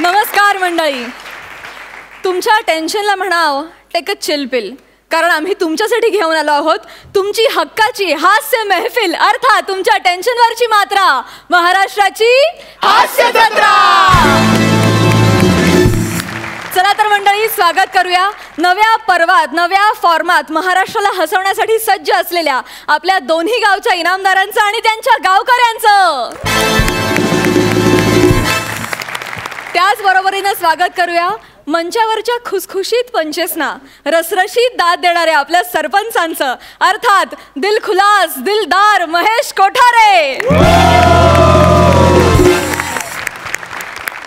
नमस्कार मंडळी. तुमच्या टेन्शनला म्हणाव टेक अ चिल पिल, कारण आम्ही तुमच्यासाठी घेऊन आलो आहोत तुमची हक्काची हास्य महफिल, अर्थात तुमच्या टेन्शनवरची मात्रा, महाराष्ट्राची हास्य जत्रा. चला तर मंडळी, स्वागत करूया नव्या पर्वात नव्या फॉर्मात महाराष्ट्राला हसवण्यासाठी सज्ज असलेल्या आपल्या दोन्ही गावच्या इनामदारांचं आणि त्यांच्या गावकऱ्यांचं. त्याचबरोबरीनं स्वागत करूया मंचावरच्या खुसखुशीत पंचेसना, रसरशीत दाद देणाऱ्या आपल्या सरपंचांचं, अर्थात दिलखुलास दिलदार महेश कोठारे.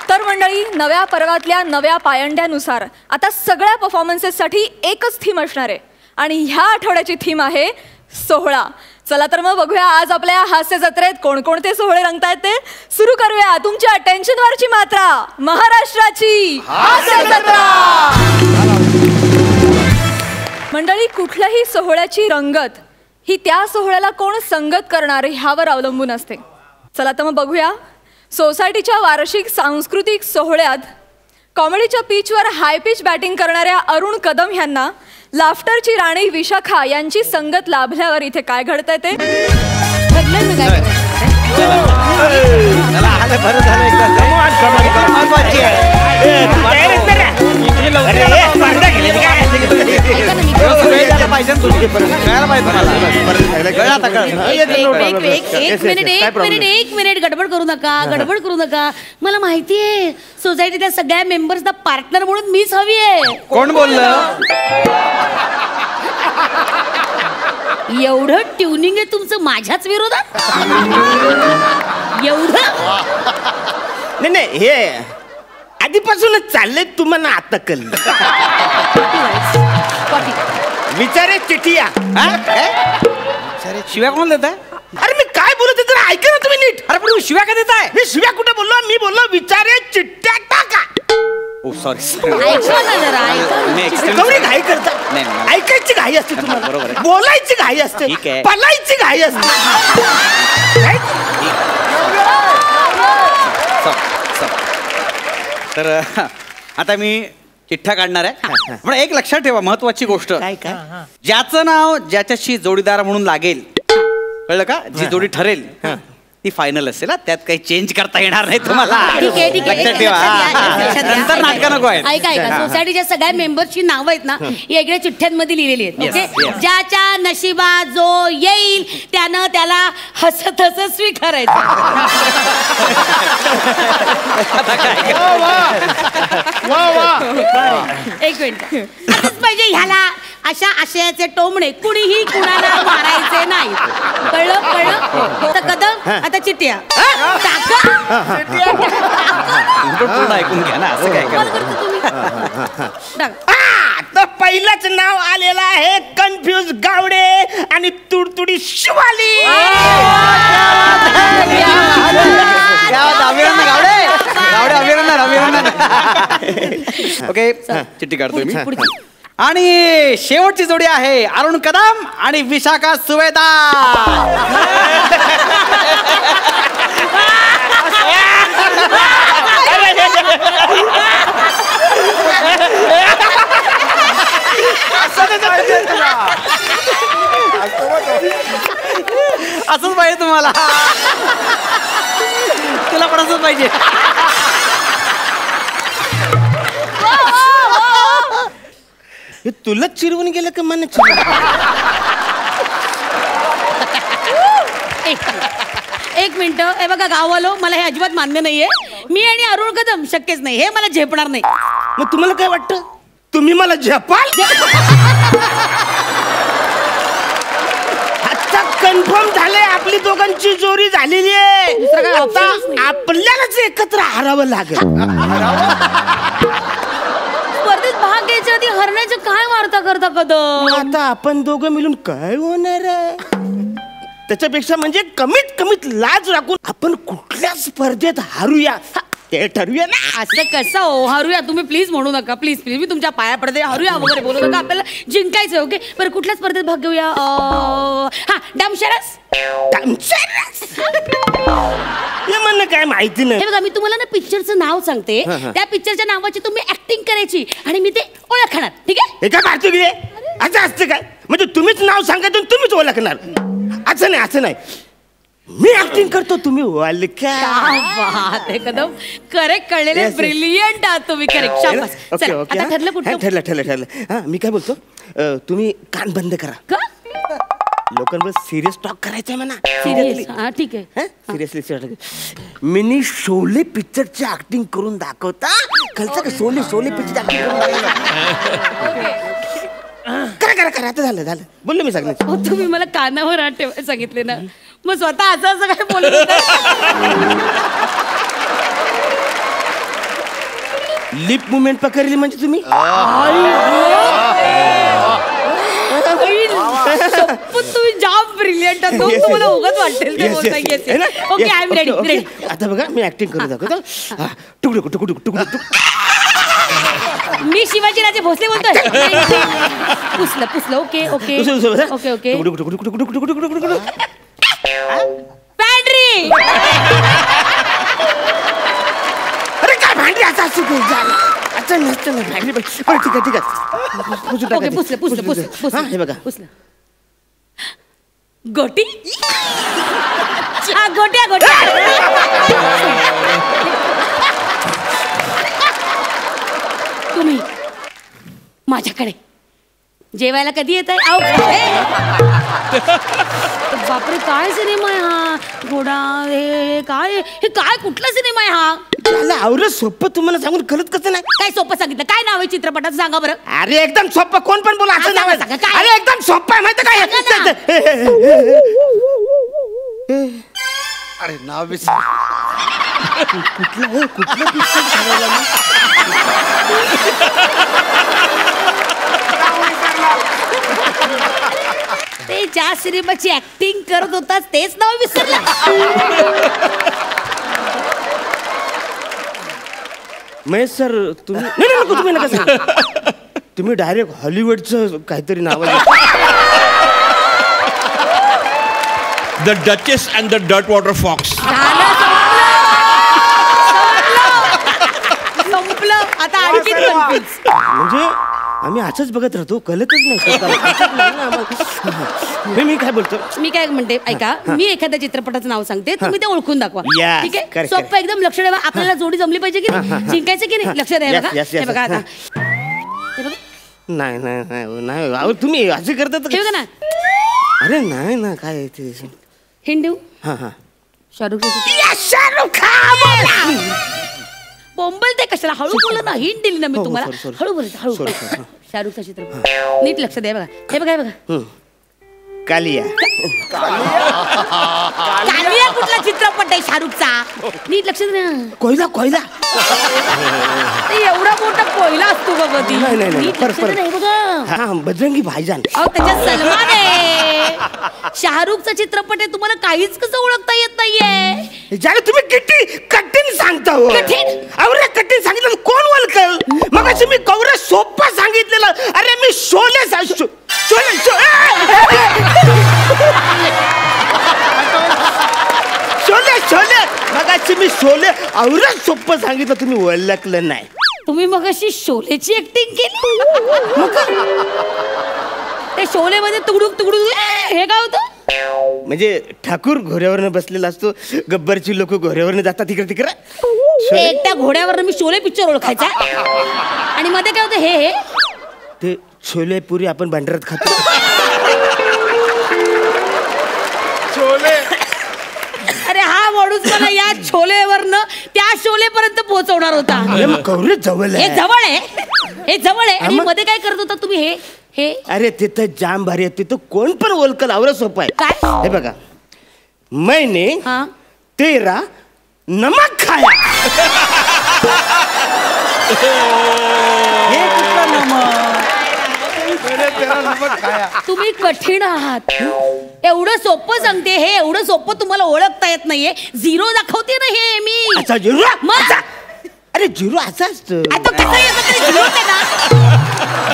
तर मंडळी, नव्या पर्वातल्या नव्या पायंड्यानुसार आता सगळ्या परफॉर्मन्सेससाठी एकच थीम असणार आहे आणि ह्या आठवड्याची थीम आहे सोहळा. चला तर मग बघूया आज आपल्या हास्य जत्रेत कोणकोणते सोहळे रंगतायत ते. सुरू करूया तुमच्या टेन्शनवरची मात्रा, महाराष्ट्राची हास्य जत्रा. मंडळी, कुठल्याही सोहळ्याची रंगत ही त्या सोहळ्याला कोण संगत करणार ह्यावर अवलंबून असते. चला तर मग बघूया. सोसायटीच्या वार्षिक सांस्कृतिक सोहळ्यात कॉमेडीच्या पिचवर हाय पिच बॅटिंग करणाऱ्या अरुण कदम यांना लाफ्टरची राणी विशाखा यांची संगत लाभल्यावर इथे काय घडतंय ते. एक मिनिट गडबड करू नका. मला माहितीये सोसायटीच्या सगळ्या मेंबर्सना पार्टनर म्हणून मीच हवी आहे. कोण बोललं? एवढं ट्युनिंग आहे तुमचं माझ्याच विरोधात? एवढं नाही, हे आधीपासूनच चाललंय, तुम्हाला आता कळलं. विचारे चिटिया. शिव्या कोण देत आहे? अरे मी काय बोलत आहे जरा ऐका ना तुम्ही नीट. अरे पण शिव्या का देत आहे? मी शिव्या कुठे बोललो? मी बोललो विचारे चिट्ट्या टाका. ओ सॉरी. ऐका ना जरा. गौरी घाई करता. ऐकायची घाई असते तुम्हाला, बोलायची घाई असते, पलायची घाई असते. तर आता मी चिठ्ठ्या काढणार आहे, पण एक लक्षात ठेवा महत्वाची गोष्ट. काय? ज्याचं नाव ज्याच्याशी जोडीदार म्हणून लागेल, कळलं का? जी जोडी ठरेल ती फायनल असेल. त्यात काही चेंज करता येणार नाही तुम्हाला. ठीक आहे. लक्षात ठेवा. नंतर नाटकं नको आहेत. ऐका सोसायटीच्या सगळ्या मेंबर्सची नावं आहेत ना, वेगळ्या चिठ्ठ्यांमध्ये लिहिलेली आहेत. ओके, ज्याच्या नशिबात जो येईल त्यानं त्याला हसत स्वीकारायचं. एक मिनिट. असंच पाहिजे ह्याला. अशा आशयाचे टोमणे कुणीही कुणाला मारायचे नाही. कळलं? तर कदम आता चिट्ट्या ऐकून घ्या ना. असं काय तर पहिलंच नाव आलेलं आहे कन्फ्युज गावडे आणि तुडतुडी शिवाली. ओके, चिठ्ठी काढतोय मी. आणि शेवटची जोडी आहे अरुण कदम आणि विशाखा सुवेदार. असंच पाहिजे तुम्हाला. तुला पण असंच पाहिजे. तुला चिरवून गेलं का मन चिरवून? एक मिनिट. हे बघा गाववालो, मला हे अजिबात मान्य नाहीये. मी आणि अरुण कदम शक्यच नाही, हे मला झेपणार नाही. मग तुम्हाला काय वाटतं? तुम्ही मला झेपाल? आता कन्फर्म झालंय आपली दोघांची जोडी झालेली आहे. आता आपल्यालाच एकत्र हरावं लागेल. स्पर्धेत भाग घ्यायच्या आधी हरण्याचं काय वार्ता करता कदम? आता आपण दोघं मिळून काय होणार आहे? त्याच्यापेक्षा म्हणजे कमीत कमीत लाज राखून आपण कुठल्या स्पर्धेत हारूया ते ठरवूया ना. असं कसं हो, हरूया तुम्ही प्लीज म्हणू नका, प्लीज प्लीज, मी तुमच्या पाया पडते, हरूया वगैरे बोलू नका, आपल्याला जिंकायचं. ओके बरं, कुठल्या स्पर्धेत भाग घेऊया? हा, डामशरस. हे म्हणणं काय माहिती नाही. हे बघा, मी तुम्हाला ना पिक्चरचं नाव सांगते, त्या पिक्चरच्या नावाची तुम्ही ऍक्टिंग करायची आणि मी ते ओळखणार. ठीक आहे? हे काय पाहतो की असं असतं काय? म्हणजे तुम्हीच नाव सांगायचं आणि तुम्हीच ओळखणार? असं नाही, असं नाही. मी ऍक्टिंग करतो, तुम्ही बात एकदम करेक्ट कळलेले, ब्रिलियंट आहात तुम्ही. करेक्ट, शाबास. चला, आता ठरलं कुठलं? ठरलं. हा, मी काय बोलतो, तुम्ही कान बंद करा. का? लोकांवर सिरियस टॉक करायचंय म्हणा. सिरियस? हा, ठीक आहे. सिरियसली मिनी शोले पिक्चरची ऍक्टिंग करून दाखवता. कळतं का? शोले पिक्चर ऍक्टिंग करून दाखवता. करा. आता झालं बोललो मी सांगितलं. तुम्ही मला कानावर हात ठेवायला सांगितले ना, मग स्वतः असं काय बोलत? लिप मुवमेंट पकडली म्हणजे तुम्ही तुम्ही जाम ब्रिलियंट आहात. तुम्हाला उगाच वाटेल ते बोलता. Okay, I am ready. आता बघा, मी ऍक्टिंग करून दाखवतो. टुकडू. मी शिवाजीराजे भोसले बोलतोय. पुसलं. ओके. पॅन्ट्री. अरे काय भांडी आता अच्छा नसतं भांडी. ठीक आहे. ओके, पुसलं. हे बघा, पुसलं. गोटी. गोट्या. तुम्ही माझ्याकडे जेवायला कधी येत आहे? बापरे, काय सिनेमा आहे हा? घोडा. हे काय कुठला सिनेमा आहे हा? आवरं सोपं तुम्हाला सांगून कळत कसं नाही? काय सोपं सांगितलं? काय नाव आहे चित्रपटाचं सांगा बरं. अरे एकदम सोपं, कोण पण बोला असं नाव आहे. अरे एकदम सोपं आहे, माहिती काय? अरे नाव कुठलं पिक्चर? ते ज्या सिनेमाची ऍक्टिंग करत होतास तेच नाव विसरलं. महेश सर, तुम्ही नका सांगू. तुम्ही डायरेक्ट हॉलिवूडचं काहीतरी नाव the duchess and the dirtwater fox. संपलं. आता आणखी म्हणजे आम्ही असंच बघत राहतो, कळतच नाही. मी काय बोलतो, मी काय म्हणते ऐका, मी एखाद्या चित्रपटाचं नाव सांगते, तुम्ही ते ओळखून दाखवा. Yes, ठीक आहे? correct, सोपं एकदम. लक्ष द्या. आपल्याला जोडी जमली पाहिजे की नाही, जिंकायचं की नाही, लक्ष द्या. Yes, बघा, yes, yes, हे बघा आता. हे बघा. नाही तुम्ही असे करतात. हे बघा ना. अरे नाही ना, काय ते हिंदू. हा. शाहरुख खान. बोंबलते कशाला? हळू बोला ना. हिंट दिली ना मी तुम्हाला. हळू बोलते, हळू. शाहरुखचा चित्रपट नीट लक्ष द्या. बघा, हे बघा. कालिया. कालिया कुठला चित्रपट आहे शाहरुखचा? नीट लक्ष द्या. कोयला. ते एवढा मोठा कोयला असतो बघा. ती नाही. नीट लक्ष द्या. हे बघा. हा, बजरंगी भाईजान. अहो, त्याच्यात सलमान आहे. शाहरुखचा चित्रपट आहे. तुम्हाला काहीच कसं ओळखता येत नाहीये? ज्याला तुम्ही किती कठीण सांगता हो. कठीण? अरे कठीण सांगितलं कोण ओळखल? मग मी कवरे सोपं सांगितलेलं. अरे मी शोले मगाशी मी शोले आवरच सोपं सांगितलं, तुम्ही ओळखलं नाही. तुम्ही मग अशी शोलेची ऍक्टिंग केली. त्या शोले मध्ये तुकडूक हे काय होतं? म्हणजे ठाकूर घोड्यावरनं बसलेला असतो, गब्बरची लोक घोड्यावरनं जातात तिकडे. त्या घोड्यावर मी शोले पिक्चर ओळखायचा आणि मध्ये काय होतं? हे ते छोले पुरी आपण भांडारात खातो. अरे हा माणूस मला या छोलेवरनं त्या शोलेपर्यंत पोहोचवणार होता. कवरे जवळ हे जवळ आहे. आणि मध्ये काय करत होता तुम्ही? हे अरे तिथं जाम भारी आहे, तिथं कोण पण ओळखल. आवरं सोपं आहे. काय? हे बघा, मैंने हा तेरा नमक खाया. तुम्ही कठीण आहात. एवढं सोपं सांगते, हे एवढं सोपं तुम्हाला ओळखता येत नाहीये. झिरो दाखवते ना हे मी. अच्छा, झिरो? मग अरे झिरो असं असतं. आता कसं येतं तरी झिरो आहे ना.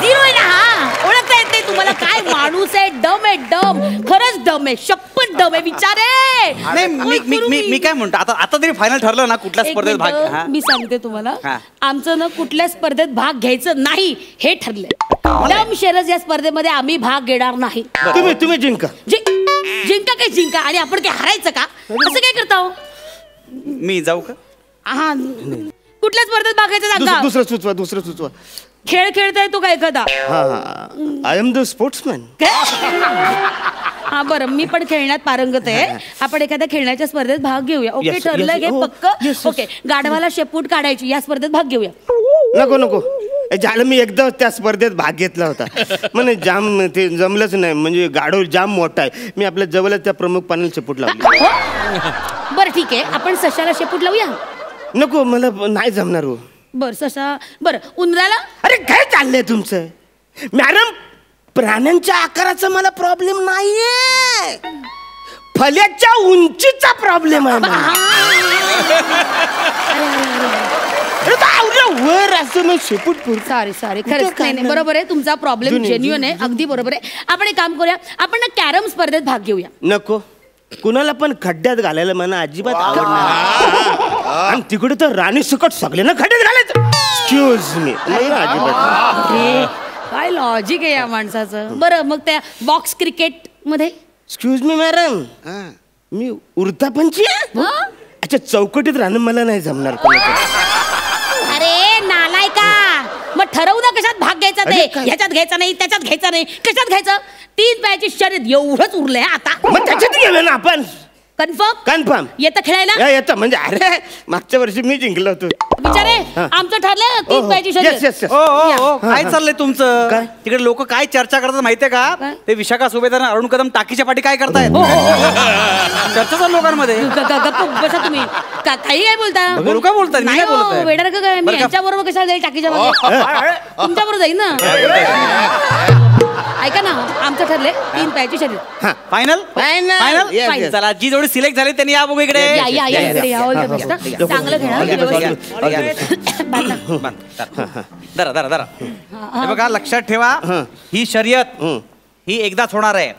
झिरो आहे ना हा. ओळखता येत नाही तुम्हाला काय माणूस आहे. डम आहे डम. खरंच डम आहे. शपथ डम आहे बिचारे. नाही मी काय म्हणतो आता तरी फायनल ठरलं ना कुठल्या एक स्पर्धेत भाग मिनिटं, हा. मी सांगते तुम्हाला हा. आमचं ना कुठल्या स्पर्धेत भाग घ्यायचं नाही हे ठरलंय. डम शेरस या स्पर्धेमध्ये आम्ही भाग घेणार नाही. तुम्ही जिंका. जिंका काय जिंका आणि आपण काय हरायचं का असं काय करता हो? मी जाऊ का? हा कुठल्या स्पर्धेत भाग घ्यायचा सांगा. दुसरं सुचवा. खेळ खेळताय तो काय एखादा. I am the sportsman. हा बरं मी पण खेळण्यात पारंगत आहे. आपण एखाद्या खेळण्याच्या स्पर्धेत भाग घेऊया. ओके Yes, ठरलं yes, घे oh, पक्क. yes, yes. ओके गाढवाला शेपूट काढायची या स्पर्धेत भाग घेऊया. नको झालं मी एकदा त्या स्पर्धेत भाग घेतला होता. म्हणे जाम ते जमलंच नाही. म्हणजे गाढव जाम मोठा आहे. मी आपल्या जवळच त्या प्रमुख पाण्याला शेपूट लावली. हो? बरं ठीक आहे आपण सशाला शेपूट लावूया. नको मला नाही जमणार हो. बर ससा बरं उंदराला. अरे काय चाललंय तुमचं मॅडम. प्राण्यांच्या आकाराचा मला प्रॉब्लेम नाहीये. फल्याच्या उंचीचा प्रॉब्लेम आहे मला. वर असं मग शेपूट सॉरी खरंच नाही बरोबर आहे तुमचा प्रॉब्लेम जेन्युइन आहे. अगदी बरोबर आहे. आपण एक काम करूया आपण ना कॅरम स्पर्धेत भाग घेऊया. नको कुणाला पण खड्ड्यात घालायला मला अजिबात आवडणार. आणि तिकडे तर राणी सुकट सगळ्यांना खड्ड्यात घालायचं. एक्सक्यूज मी अजिबात. काय लॉजिक आहे या माणसाचं. बरं मग त्या बॉक्स क्रिकेट मध्ये. एक्सक्यूज मी मॅडम मी उरता पंची. अच्छा चौकटीत राहणं मला नाही जमणार. अरे नालाय का मग ठरवू ना कशात भाग घ्यायचा ते. ह्याच्यात घ्यायचा नाही त्याच्यात घ्यायचा नाही कशात घ्यायचं. 3 पायाची शर्यत एवढंच उरलंय आता. मग त्याच्यात गेलो ना आपण. कन्फर्म येतं खेळायला. येतं म्हणजे अरे मागच्या वर्षी मी जिंकलो होतो. बिचारे आमचं ठरलं 3 पायाची शर्यत. ओ काय चाललंय तुमचं. काय? तिकडे लोक काय चर्चा करतात माहितीये का. काय? ते विशाखा सुभेदार अरुण कदम टाकीच्या पाठी काय करतायत. चर्चा चालू लोकांमध्ये. गप्प बसा तुम्ही. काही काय बोलता. बरोबर काय बोलताय. मी नाही काय बोलतोय. वेडर का काय. मी बरं का? यांच्या बरोबर कशाला जाईल टाकीच्या मागे. तुमच्या बरोबर जाईल ना. ऐका ना आमचं ठरलंय 3 पायाची शर्यत. Final Final. Yes, final. yes. चला जी जोडी सिलेक्ट झाली त्यांनी या बघू इकडे. या इकडे या. All the best, हा. चांगलं खेळा. दरा हे बघा लक्षात ठेवा ही शर्यत ही एकदाच होणार आहे.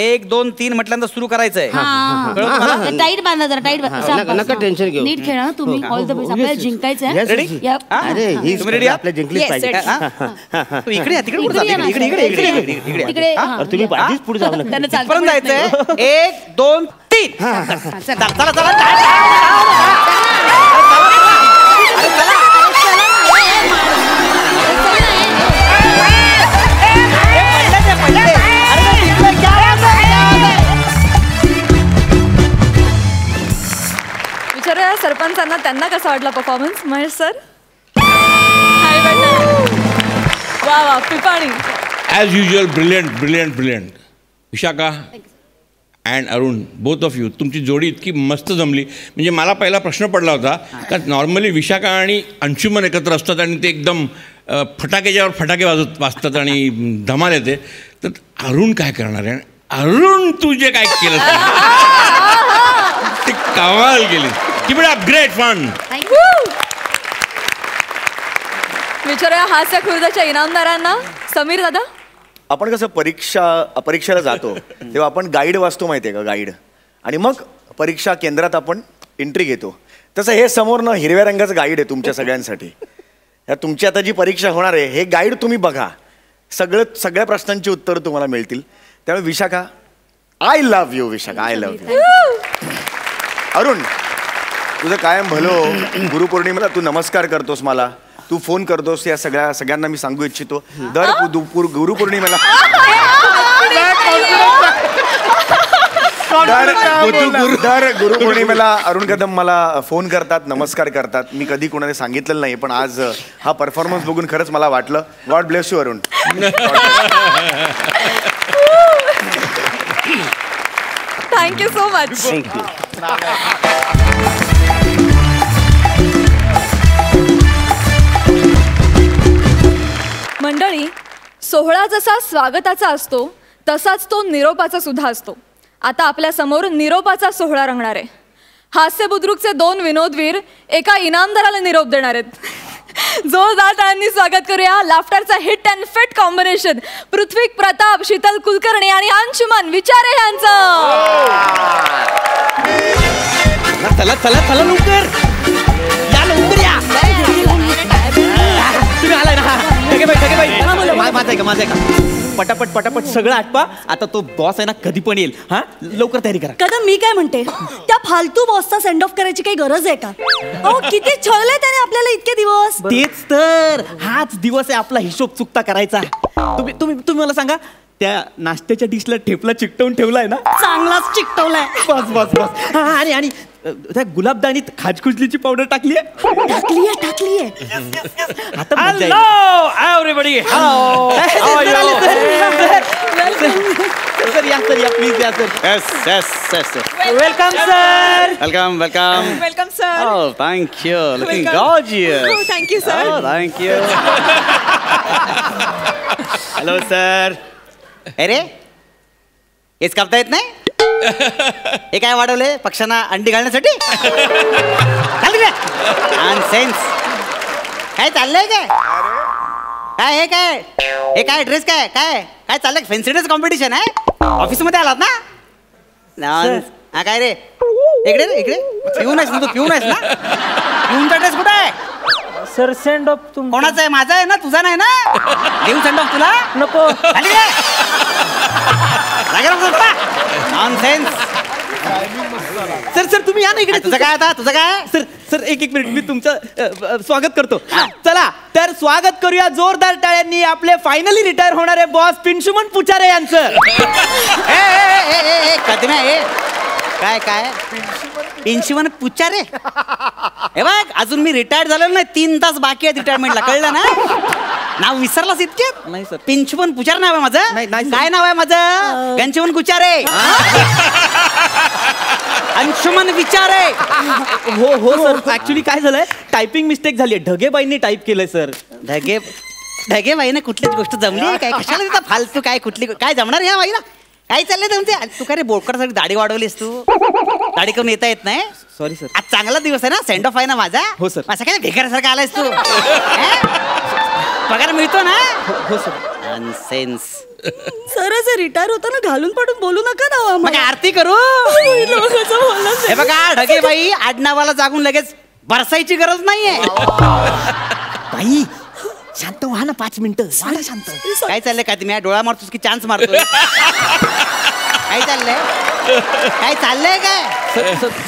1 2 3 म्हटल्यानंतर सुरू करायचंय. टाईट बांधा जरा टाईट नका टेन्शन घेऊ. नीट खेळा तुम्ही. All the best. आपल्याला जिंकायचं Yes, आहे. yes. या. अरे ही तुम्ही ready आहात? आपल्या जिंकलीच Yes, पाहिजे. yes. तू इकडे या, तिकडे कुठं इकडे या जाते? ना. इकडे तिकडे हा. अरे तुम्ही आधीच पुढे जाऊ नका. त्यांना चालतं परत माहित नाही. जायचंय. 1 2 3 चला. चला विचारूया सरपंचांना त्यांना कसा वाटला परफॉर्मन्स. महेश सर. वा पिपाणी. As usual brilliant Vishakha and Arun both of you तुमची जोडी इतकी मस्त जमली. म्हणजे मला पहिला प्रश्न पडला होता का नॉर्मली विशाखा आणि अंशुमन एकत्र असतात आणि ते एकदम फटाक्याच्यावर फटाके वाजतात आणि धमाल येते. तर अरुण काय करणार आहे. अरुण तू जे काय केलं ते कमाल केली. Keep it up. Great fun. विचारूया हास्य खुर्दाच्या इनामदारांना. समीर दादा. आपण कसं परीक्षेला जातो तेव्हा आपण गाईड वाचतो माहितीये का गाईड. आणि मग परीक्षा केंद्रात आपण एंट्री घेतो. तसं हे समोरनं हिरव्या रंगाचं गाईड आहे तुमच्या सगळ्यांसाठी. या तुमची आता जी परीक्षा होणार आहे हे गाईड तुम्ही बघा. सगळ्या प्रश्नांची उत्तरं तुम्हाला मिळतील. त्यामुळे Vishakha I love you. Vishakha I love you. Arun तुझं कायम भलो. गुरुपौर्णिमेला तू नमस्कार करतोस मला. तू फोन करतोस. या सगळ्यांना मी सांगू इच्छितो दर गुरुपौर्णिमेला दर गुरुपौर्णिमेला अरुण कदम मला फोन करतात नमस्कार करतात. मी कधी कोणाला सांगितलेलं नाही पण आज हा परफॉर्मन्स बघून खरंच मला वाटलं. God bless you Arun. Thank you so much. मंडळी सोहळा जसा स्वागताचा असतो तसाच तो निरोपाचा सुद्धा असतो. आता आपल्या समोर निरोपाचा सोहळा रंगणार आहे. हास्य बुद्रुकचे 2 विनोदवीर एका इनामदाराला निरोप देणार आहेत. जोरदार टाळ्यांनी स्वागत करूया लाफ्टरचा हिट अँड फिट कॉम्बिनेशन पृथ्वी प्रताप, शीतल कुलकर्णी आणि अंशुमन विचारे यांचं. चला चला चला लवकर या, लवकर या. तुम्ही आलाय ना. माझं आहे का, माझं आहे का? पटापट पटापट सगळं आटपा. आता तो बॉस आहे ना, कधी पण येईल. हा, लवकर तयारी करा. कदम, मी काय म्हणते, त्या फालतू बॉसचा सेंड ऑफ करायची काही गरज आहे का? अहो, किती छळलंय त्याने आपल्याला इतके दिवस. तेच तर, हाच दिवस आहे आपला हिशोब चुकता करायचा. तुम्ही तुम्ही तुम्ही मला सांगा, त्या नाश्त्याच्या डिशला ठेपला चिकटवून ठेवलाय ना? चांगलाच चिकटवलाय. बस बस बस. आणि त्या गुलाबदानीत खाजकुजलीची पावडर टाकली आहे. टाकलीये. आता मजा येईल. एव्हरीबडी. सर या, सर या, प्लीज या sir. Yes welcome sir. Welcome welcome. Welcome sir. Oh, thank you. Looking Welcome. gorgeous. Thank you sir. Oh, thank you. Hello sir. अरे हेच कापता येत नाही? हे काय वाढवले पक्ष्यांना अंडी घालण्यासाठी? सेन्स काय चाललंय? काय हे काय, हे काय ड्रेस, काय काय काय चाललंय? फॅन्सी ड्रेस कॉम्पिटिशन आहे? ऑफिसमध्ये आलात ना? हा काय रे, इकडे रे, इकडे. पिऊन आहेस ना तू? पिऊन आहेस ना? पिऊनचा ड्रेस कुठे आहे? सर सेंड ऑफ कोणाचा आहे? माझा आहे ना, तुझा नाही ना? देऊ सेंड ऑफ तुला? नको. सर सर तुम्ही या ना इकडे. तुझं काय आता? तुझं काय? सर सर एक मिनिट, मी तुमचं स्वागत करतो. चला तर स्वागत करूया जोरदार टाळ्यांनी आपले फायनली रिटायर होणारे बॉस पिंशुमन पुचारे यांचं. कधी नाही काय काय पिंशुमन पुचारे? हे बघ, अजून मी रिटायर्ड झालो नाही. 3 तास बाकी आहेत रिटायरमेंटला, कळलं ना? नाव विसरलास इतक्यात? नाही सर. पिंशुमन पुचारे नाव आहे माझं. नाही, नाही सर. काय नाव आहे माझं? घनशुमन कुचारे. अंशुमन विचारे. हो हो सर, ऍक्च्युली काय झालंय, टायपिंग मिस्टेक झाली आहे. ढगेबाईंनी टाईप केलंय सर. ढगे बाईने कुठलीच गोष्ट जमली काय? कशाला तिथं फालतू काय, कुठली काय जमणार ह्या बाईला? काय चाललंय तुमचे? तू काय रे बोटकरसाठी दाढी वाढवलीस तू? दाढी करून येता येत नाही? Sorry sir. आज चांगला दिवस आहे ना, सेंड ऑफ आहे ना माझा. हो सर. असं काय भिकाऱ्यासारखा आलायस तू? पगार मिळतो ना? हो सर. अनसेन्स. सर असं रिटायर होताना घालून पाडून बोलू नका ना. मग आरती करू? हे बघा ढगे बाई, आडनावाला जागून लगेच बरसायची गरज नाहीये. बाई शांत व्हा ना, 5 मिनिटं. शांत. काय चाललंय? काय तुम्ही डोळा मारतोस की चान्स मारतोय? काय चाललंय? काय चाललंय काय?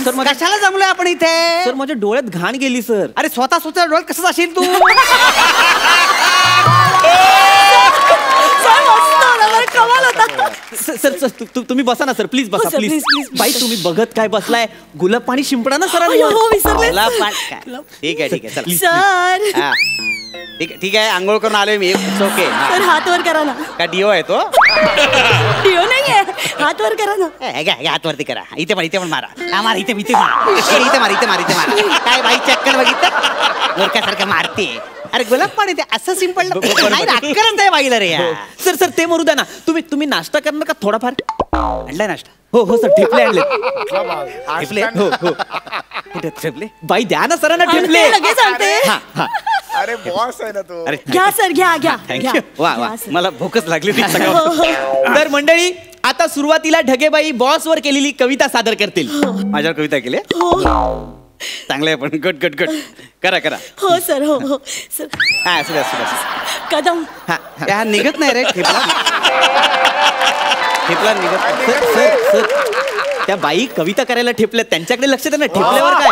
सर मग कशाला जमलोय आपण इथे? सर माझ्या डोळ्यात घाण गेली सर. अरे स्वतः डोळ्यात कसं असेल तू? कमाल होता. सर सर तुम्ही बसा ना सर, प्लीज बसा सर, प्लीज. please. बाई तुम्ही बघत काय बसलाय? गुलाब पाणी शिंपडा ना सर. हो विसरले. ठीक आहे ठीक आहे, चला. सर हा. ठीक आहे, आंघोळ करून आलोय मी. ओके. सर हात वर करा ना. का डिओ आहे तो? डिओ नाहीये, हात वर करा ना. हातवरती करा. इथे पण मारा. हा, मार इथे मारा. इथे मारा. काय बाई चक्कर बघितलं? मूर्खासारखं मारते. अरे गुलाब पाणी ते असं सिंपल राजकारण आहे बाईला रे. सर सर ते मरू द्या ना. तुम्ही नाश्ता करणार का थोडाफार? आणलाय नाश्ता? हो सर, ठेपले आणले. ठेपले? हो हो. कुठे ठेपले? बाई द्या ना सरांना ठेपले. लगेच आणते. अरे बॉस आहे ना तो. अरे घ्या सर, घ्या घ्या. थँक्यू. वा वा, मला भूकच लागली होती हो, सगळं. तर मंडळी, आता सुरुवातीला ढगेबाई बॉसवर केलेली कविता सादर करतील. माझ्यावर कविता केली? चांगलं आहे पण. Good good good. करा. हो सर. हो सर. हा, असू द्या. कदम. हा निघत नाही रे ठेपला निघत नाही. सर त्या बाई कविता करायला ठेपल्या, त्यांच्याकडे लक्ष द्या ना. ठेपल्यावर काय?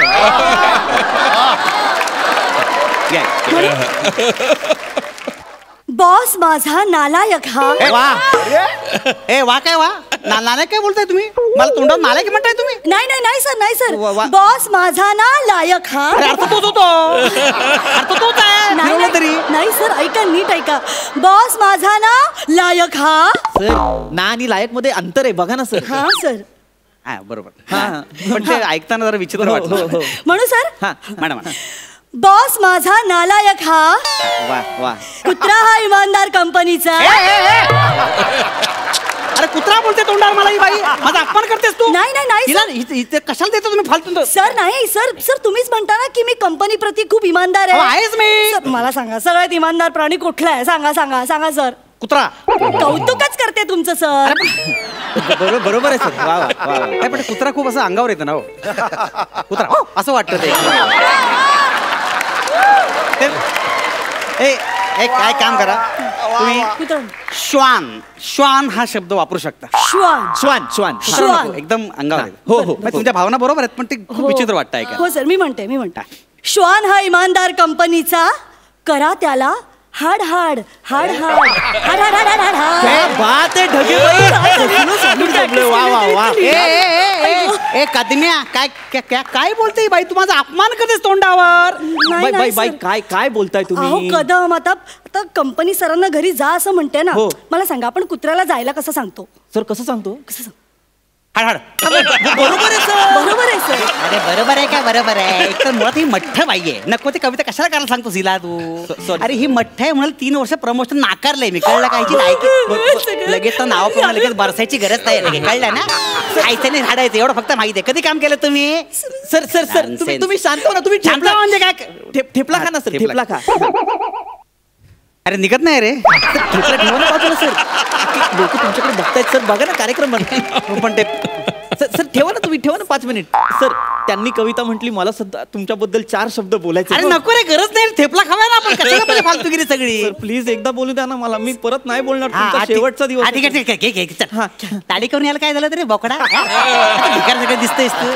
बॉस माझा नालायक हा. वा काय वा? नालायक काय बोलताय तुम्ही? मला तोंडावर नालायक म्हणताय तुम्ही? नाही सर. वा. बॉस माझा नालायक हा. अर्थ तोच होतो. अर्थ तोच आहे. नाही सर, ऐका, नीट ऐका. बॉस माझा ना लायक हा. सर ना आणि लायक मध्ये अंतर आहे, बघा ना सर. हा सर. हा बरोबर. हा पण ते ऐकताना जरा विचित्र वाटलं. म्हणू सर. हा मॅडम. बॉस माझा नालायक हा. वा वा. कुत्रा हा इमानदार कंपनीचा. अरे कुत्रा बोलते तोंडावर मला ही बाई, माझा अपमान करतेस तू. नाही नाही नाही सर. इथे कशाला देतो तुम्ही फालतू? सर नाही सर, सर तुम्हीच म्हणता ना की मी कंपनी प्रती खूप इमानदार आहे. आहेच मी. सर, मला सांगा सगळ्यात इमानदार प्राणी कुठला आहे? सांगा सांगा सांगा सर. कुत्रा. कौतुकच करते तुमचं सर. बरोबर आहे सर. वा वा वा. काय पण कुत्रा खूप असं अंगावर येतं ना हो. कुत्रा हो असं वाटतं ते. एक काय काम करा तुम्ही, श्वान श्वान हा शब्द वापरू शकता. श्वान श्वान श्वान श्वान. एकदम अंगावर येतं. हो हो तुमच्या भावना बरोबर आहेत पण ते खूप विचित्र वाटतं ऐका. हो सर, मी म्हणते श्वान हा इमानदार कंपनीचा, करा त्याला हाड हाड हाड हाड हाड हाड हाड हाड हाड. क्या बात आहे ढगे बाई. वा वा वा. ए कदम्या काय काय बोलते बाई, तू माझा अपमान करतेस तोंडावर. नाही, बाई बाई बाई सर. काय काय बोलताय अहो तुम्ही? कदम, आता कंपनी सरांना घरी जा असं म्हणते ना. हो. मला सांगा आपण कुत्र्याला जायला कसं सांगतो? सर कसं सांगतो? हाड हाड. बरोबर आहे सर. बरोबर आहे सर. अरे बरोबर आहे काय? बरोबर आहे. एक तर मुळात ही मठ्ठ बाई आहे. नको ते कविता कशाला करायला सांगतो हिला तू? अरे ही मठ्ठ आहे म्हणून 3 वर्ष प्रमोशन नाकारलंय मी, कळलं काय? लगेच तर नाव पण लगेच बरसायची गरज नाही लगेच, कळलं ना? खायचं नाही झाडायचं एवढं फक्त माहिती आहे. कधी काम केलं तुम्ही? सर सर सर तुम्ही शांत हो ना. तुम्ही शांत ठेपला म्हणजे काय? ठेपला खा ना सर. ठेपला खा. अरे निघत नाही रे. ठेपला ठेवा ना बाजूला सर. लोक तुमच्याकडे बघतायत सर. बघा ना कार्यक्रम पण ते सर ठेवा ना तुम्ही. ठेवा ना 5 मिनिट. सर त्यांनी कविता म्हटली, मला सध्या तुमच्याबद्दल 4 शब्द बोलायचे. अरे नको रे, गरज नाही. थेपला खावा ना आपण. कशाला पाहिजे फालतूगिरी सगळी? सर प्लीज एकदा बोलू द्या ना मला. मी परत नाही बोलणार. हा, तुमचा ठीक- शेवटचा दिवस हा, आहे. ठीक आहे, ठीक आहे. घे, घे, चल. हा. ताडी करून यायला काय झालं तरी बोकडा? भिकार सगळं दिसतंयस तू.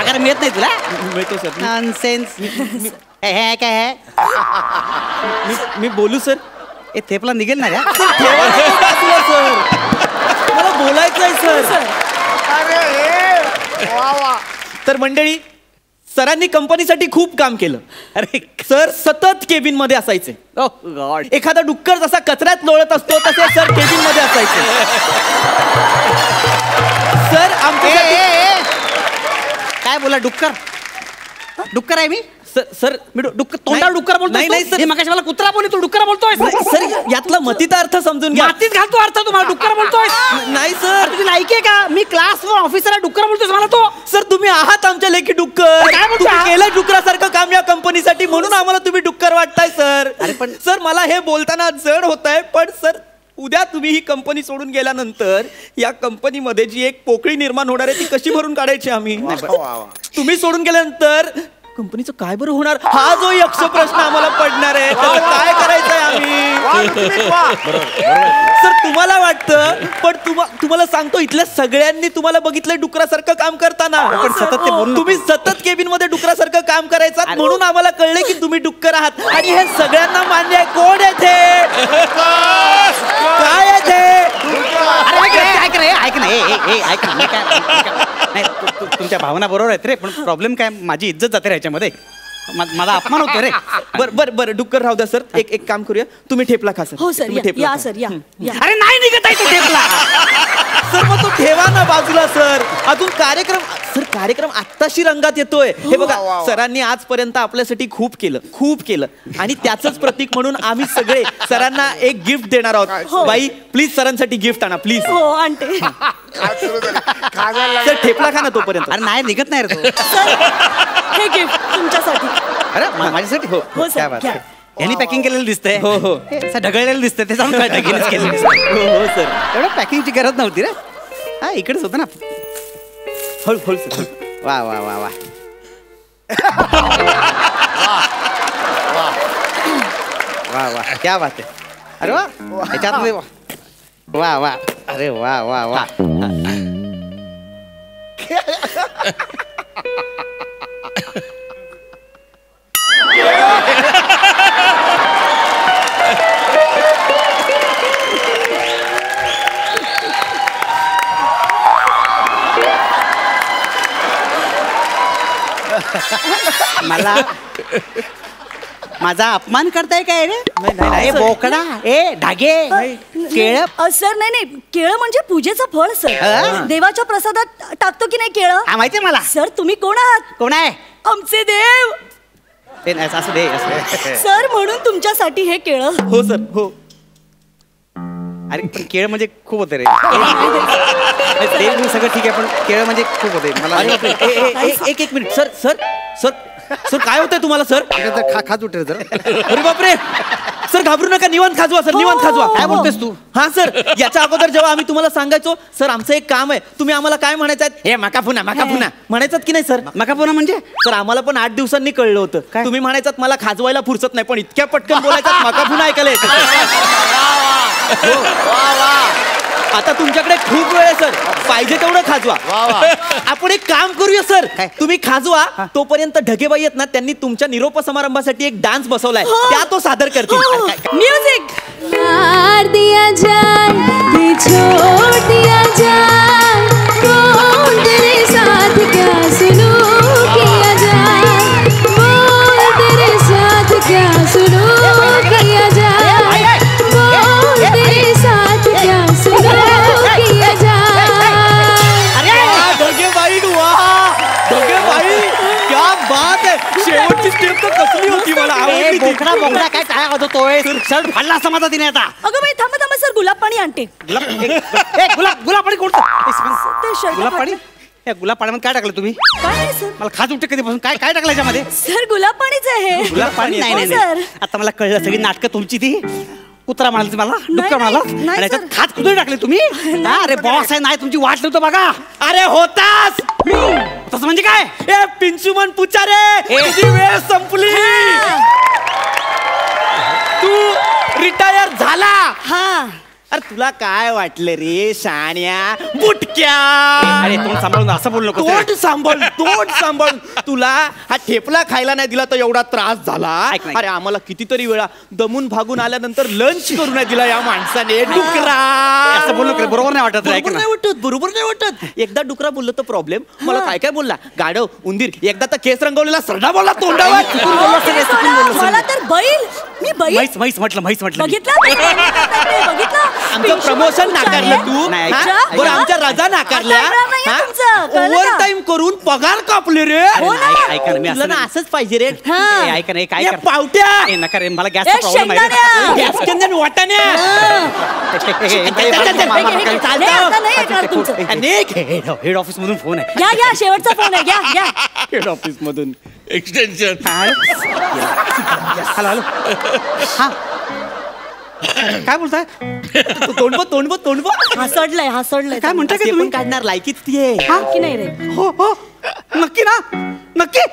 पगार मिळत नाही तुला? मिळतो सर. नॉनसेन्स. हे काय आहे? मी बोलू सर. हे थेपला निघेल ना रे? ठेवा ना तो बाजूला सर. मला बोलायचं आहे सर. तर मंडळी, सरांनी कंपनीसाठी खूप काम केलं. अरे सर सतत केबिन मध्ये असायचे. ओ गॉड. एखादा डुक्कर जसा कचऱ्यात लोळत असतो तसे सर केबिन मध्ये असायचे. सर आमच्या काय बोला? डुक्कर? डुक्कर आहे मी? सर मी डुक्कर तोंडावर डुक्कर बोलतोय? नाही, नाही, सर. हे मगाशी मला कुत्रा बोलली, तू डुक्कर बोलतोय? सर यातला मतीचा अर्थ समजून घ्या. मातीत घालतो अर्थ तुम्हाला. डुक्कर बोलतोय? नाही सर. तुझी लायकी आहे का? मी क्लास ऑफिसर डुक्कर बोलतोय मला तो? सर तुम्ही आहात आमच्या लेखी डुक्कर. काय बोलता? तुम्ही केलं डुकरासारखं काम या कंपनीसाठी, म्हणून आम्हाला तुम्ही डुक्कर वाटताय सर. अरे पण- सर मला हे बोलताना जड होत आहे, पण सर उद्या तुम्ही ही कंपनी सोडून गेल्यानंतर या कंपनीमध्ये जी एक पोकळी निर्माण होणार आहे ती कशी भरून काढायची आम्ही? तुम्ही सोडून गेल्यानंतर कंपनीचं काय बरं होणार, हा जो यक्ष प्रश्न आम्हाला पडणार आहे. त्याचं काय करायचंय आम्ही? सर तुम्हाला वाटतं, पण तुम्हाला सांगतो इथल्या सगळ्यांनी तुम्हाला बघितलंय डुकरासारखं काम करताना. पण सतत ते बोलू नको. तुम्ही सतत केबिन मध्ये डुकरासारखं काम करायचं, म्हणून आम्हाला कळले की तुम्ही डुक्कर आहात. आणि हे सगळ्यांना मान्य आहे. कोण येते काय येते? ऐक रे, ऐक ना. ऐक ना. नाही तुमच्या भावना बरोबर आहेत रे, पण प्रॉब्लेम काय, माझी इज्जत जाते रे ह्याच्यामध्ये. माझा अपमान होतो रे. बरं डुक्कर राहू द्या सर. एक काम करूया, तुम्ही ठेपला खा सर. हो सर, तुम्ही ठेपला या खा. सर, या. अरे नाही निघत आहे तो ठेपला. सर मग तो ठेवा ना बाजूला सर. अजून कार्यक्रम आत्ताशी रंगात येतोय. हे बघा, सरांनी आजपर्यंत आपल्यासाठी खूप केलं आणि त्याचंच प्रतीक म्हणून आम्ही सगळे सरांना एक गिफ्ट देणार आहोत. बाई प्लीज सरांसाठी गिफ्ट आणा प्लीज. हो आणते. सर ठेपला खा ना तोपर्यंत. अरे नाही निघत नाही रे तो. सर हे गिफ्ट तुमच्यासाठी. अरे माझ्यासाठी? हो हो, सर, क्या बात घ्या. आहे. यांनी पॅकिंग केलेलं दिसतंय. हो, हो. असं ढगळलेलं दिसतंय. ते जाऊन काय ढगेलच केलं दिसतंय. हो सर. एवढं पॅकिंगची गरज नव्हती रे. हा इकडेच होतं ना. हळू सर. वा वा वा वा. वा वा क्या बात आहे. अरे वा ह्याच्यात वा वा. अरे वा वा वा. मला माझा अपमान करताय काय रे? नाही, सर. बोकडा. ए ढागे केळ. सर नाही केळं म्हणजे पूजेचं फळ हा? सर. देवाच्या प्रसादात टाकतो की नाही केळं? हा माहितीये मला. सर तुम्ही कोण आहात? कोण आहे? आमचे देव ते नाही, असं दे असं दे. सर, म्हणून तुमच्यासाठी हे केळं. हो सर. हो अरे पण केळ म्हणजे खूप होते रे ते मी सगळं ठीक आहे पण केळ म्हणजे खूप होते मला. एक minute sir sir sir sir काय होतंय तुम्हाला सर? खात उठे जरा. अरे बापरे सर घाबरू नका निवांत खाजवा सर निवांत खाजवा. काय बोलतेस तू? हा सर याच्या अगोदर जेव्हा आम्ही तुम्हाला सांगायचो सर आमचं एक काम आहे तुम्ही आम्हाला काय म्हणायचं हे मका पुन्हा म्हणायचं की नाही सर? मका पुन्हा म्हणजे सर आम्हाला पण 8 दिवसांनी कळलं होतं तुम्ही म्हणायचं मला खाजवायला फुरसत नाही पण इतक्या पटकन बोलायचं मका पुन्हा ऐकायला येतं. आता तुमच्याकडे खूप वेळ आहे सर पाहिजे तेवढं खाजवा. आपण एक काम करूया सर तुम्ही खाजवा तोपर्यंत ढगेबाई आहेत ना त्यांनी तुमच्या निरोप समारंभासाठी एक डान्स बसवलाय त्या तो सादर करतील. म्युझिक. प्यार दिया जाए कि छोड़ दिया जाए बोल तेरे साथ क्या सुलूक किया जाए बोल तेरे साथ क्या सुलूक किया जाए बोल तेरे साथ क्या सुलूक किया जाए. ढगेबाई ढगेबाई क्या बात आहे शेवटची स्टेप तर कसली होती मला आवडली ती. बोकडा बोकडा काय काय होतोय शर्ट फाडला समाजा तिने आता. अगं बाई थांबा थांबा सर गुलाब पाणी आणते. गुलाब पाणी कोणतं? ते शर्ट गुलाब पाणी गुलाब पाण्यामध्ये काय टाकलं तुम्ही? काय नाही सर. मला खाज उठते कधीपासून काय काय टाकलं याच्यामध्ये? सर गुलाब पाणीच आहे. गुलाब पाणी नाही हो, नाही सर. नाही. आता मला कळलं सगळी नाटकं तुमची ती कुत्रा म्हणाल मला डुक्कर म्हणाला नाही, आणि याच्यात सर. खात कुठे टाकले तुम्ही? हा, अरे बॉस आहे नाही तुमची वाट नव्हतं बघा. अरे होतास तसं म्हणजे काय? ए पिंचुमन पुचारे तुझी वेळ संपली तू रिटायर झाला. हा अरे तुला काय वाटलं रे शाण्या बुटक्या. अरे तोंड सांभाळून असं बोलू नको. तोंड सांभाळ तुला हा ठेपला खायला नाही दिला तर एवढा त्रास झाला. ऐक ना. अरे आम्हाला कितीतरी वेळा दमून भागून आल्यानंतर लंच करू नाही दिला या माणसाने डुकरा. असं बोलू नको बरोबर नाही वाटत. ऐक ना. बरोबर नाही वाटत. एकदा डुकरा बोललो तर प्रॉब्लेम मला काय काय बोलला गाढव उंदीर एकदा तर केस रंगवलेला सरडा बोलला तोंडावर. मला तर बैल मी बैल म्हैस म्हटलं बघितलं. आमचं प्रमोशन नाकारलं तू नाही, हा? ऐका. बरं आमच्या रजा नाकारल्या आता येणार नाहीये तुमचं, कळलं ओव्हर का? टाइम करून पगार कापले रे. ऐका ना मी तुला ना असं असंच पाहिजे रे. ऐका ना काय या कर पावट्या ए, नका रे मला ए, गॅसचा प्रॉब्लेम आहे शेंगदाण्या. गॅस केंद्र वाटाण्या हेड ऑफिस मधून फोन आहे. घ्या शेवटचा फोन आहे घ्या. हेड ऑफिस मधून एक्सटेन्शन. हॅलो हॅलो हा काय बोलताय? तोंड हसडलंय काय म्हणताय का ते तुम्ही? पण काढणार लायकीच ती आहे. हा? की नाही रे. हो हो नक्की ना नक्की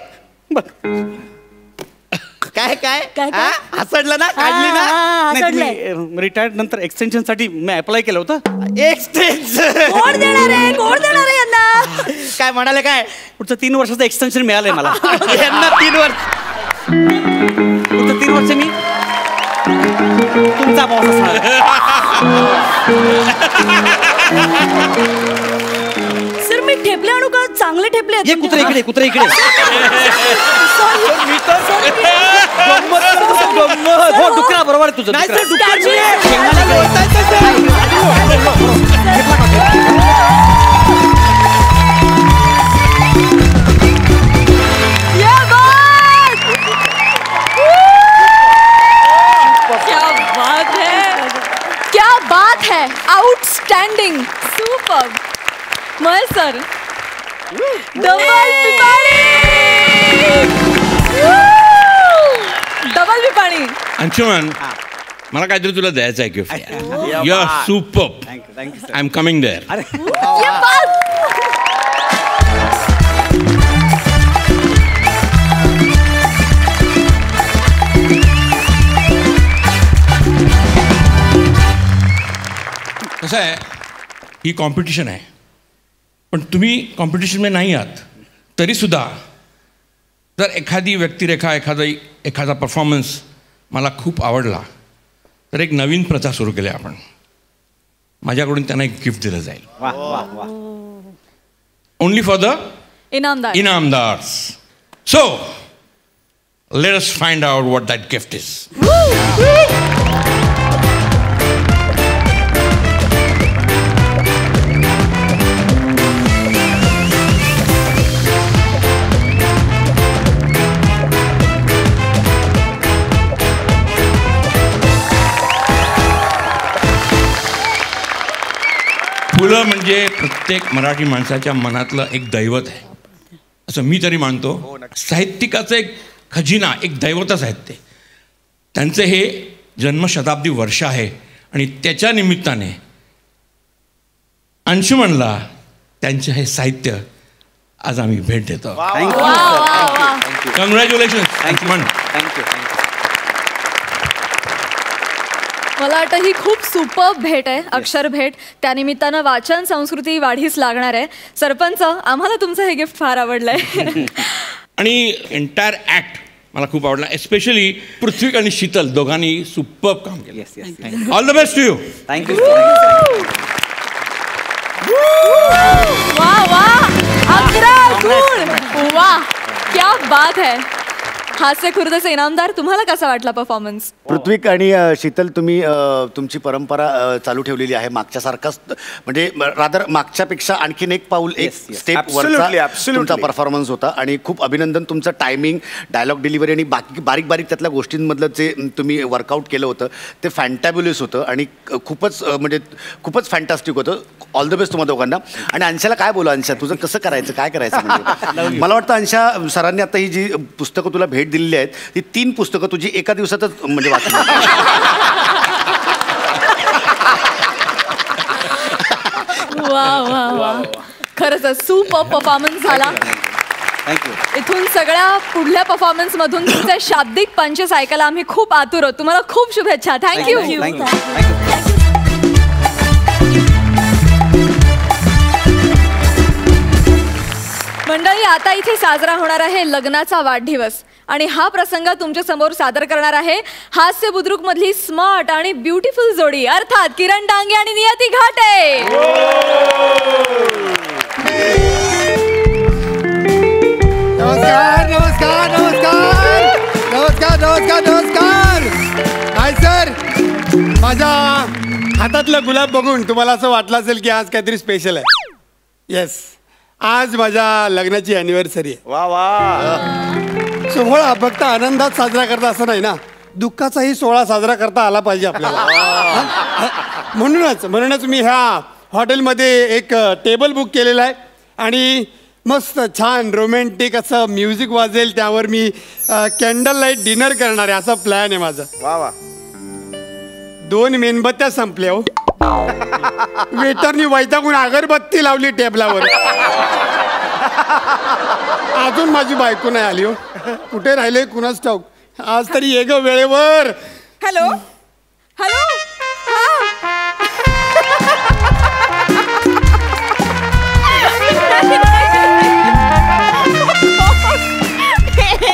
काय काय? हा? हसडलं ना काढली ना हसडलंय. रिटायर्ड नंतर एक्सटेन्शन साठी मी अप्लाय केलं होतं. एक्सटेन्शन कोण देणार आहे यांना. काय म्हणाले काय पुढचं 3 वर्षाचं एक्सटेन्शन मिळालंय मला. यांना 3 वर्ष पुढचं 3 वर्ष मी तुमचा बॉस असणार. सर मी ठेपले आणू का? चांगले ठेपले आहेत ये कुत्रे इकडे कुत्रे इकडे. हो डुकरा बरोबर आहे तुझं. नाही डुकरा. सर, डुक्कर Statue. नाही. शेंगदाणा बोलताय तसं. क्या बात है outstanding super. Mahesh sir double पिपाणी. अंशुमन मला काहीतरी तुला द्यायचं आहे gift. You are super. Thank you I am coming there. कसं आहे ही कॉम्पिटिशन आहे पण तुम्ही कॉम्पिटिशनमध्ये नाही आहात तरीसुद्धा जर एखादी व्यक्तिरेखा एखादा परफॉर्मन्स मला खूप आवडला तर एक नवीन प्रथा सुरू केली आपण. माझ्याकडून त्यांना एक गिफ्ट दिलं जाईल. वा वा वा. Only for the Inamdar. Inamdars. So let us find out what that gift is. मुलं म्हणजे प्रत्येक मराठी माणसाच्या मनातलं एक दैवत आहे असं मी तरी मानतो. साहित्यिकाचं एक खजिना, एक दैवतच आहेत ते. त्यांचं हे जन्मशताब्दी वर्ष आहे आणि त्याच्या निमित्ताने अंशुमनला त्यांचे हे साहित्य आज आम्ही भेट देतो. कॉंग्रॅच्युलेशन अंशुमन. थँक्यू. मला वाटतं ही खूप सुपर भेट आहे, अक्षर भेट. त्यानिमित्तानं वाचन संस्कृती वाढीस लागणार आहे. सरपंच, आम्हाला तुमचं हे गिफ्ट फार आवडलंय. आणि एंटायर ॲक्ट मला खूप आवडला. एस्पेशली पृथ्वी आणि शीतल दोघांनी सुपर काम केलं. All the best to you. Thank you. वा वा, 11 गुण. वा, क्या बात है. हास्य खुर्दचे इनामदार, तुम्हाला कसा वाटला परफॉर्मन्स? पृथ्वी आणि शीतल, तुम्ही तुमची परंपरा चालू ठेवलेली आहे मागच्यासारखाच, म्हणजे रादर मागच्यापेक्षा आणखीन एक पाऊल, एक स्टेप वरचा तुमचा परफॉर्मन्स होता आणि खूप अभिनंदन. तुमचं टायमिंग, डायलॉग डिलिव्हरी आणि बाकी बारीक बारीक त्यातल्या गोष्टींमधलं जे तुम्ही वर्कआउट केलं होतं ते फॅन्टॅब्युलस होतं आणि खूपच म्हणजे खूपच फॅन्टॅस्टिक होतं. ऑल द बेस्ट तुम्हाला दोघांना. आणि अंशाला काय बोला, अंशा तुझं कसं करायचं, काय करायचं म्हणजे? मला वाटतं अंशा, सरांनी आता ही जी पुस्तकं तुला भेट दिलेली आहेत ती 3 पुस्तकं तुझी एका दिवसातच म्हणजे वाचली. वा वा वा, खरंच सुपर परफॉर्मन्स झाला. थँक्यू. इथून सगळ्या पुढल्या परफॉर्मन्स मधून तुमचे शाब्दिक पंचेस ऐकायला आम्ही खूप आतुर आहोत. तुम्हाला खूप शुभेच्छा. थँक्यू. मंडळी, आता इथे साजरा होणार आहे लग्नाचा वाढदिवस आणि हा प्रसंग तुमच्या समोर सादर करणार आहे हास्य बुद्रुक मधली स्मार्ट आणि ब्युटिफुल जोडी, अर्थात किरण डांगे आणि नियती घाटे. नमस्कार नमस्कार नमस्कार नमस्कार नमस्कार नमस्कार. हाय सर, माझ्या हातातलं गुलाब बघून तुम्हाला असं वाटलं असेल की आज काहीतरी स्पेशल आहे. येस, आज माझ्या लग्नाची अॅनिव्हर्सरी आहे. वा वा. सोहळा फक्त आनंदात साजरा करता असं नाही ना, दुःखाचाही सोहळा साजरा करता आला पाहिजे आपल्याला. म्हणूनच मी ह्या हॉटेलमध्ये एक टेबल बुक केलेला आहे आणि मस्त छान रोमॅन्टिक असं म्युझिक वाजेल, त्यावर मी कॅन्डल लाईट डिनर करणार आहे असा प्लॅन आहे माझा. वा वा. 2 मेणबत्त्या संपल्या हो. वेटरनी वैतागून अगरबत्ती लावली टेबलावर. अजून माझी बायको नाही आली हो. कुठे राहिले कुणाच ठाऊक. आज तरी ये ग वेळेवर. Hello hello.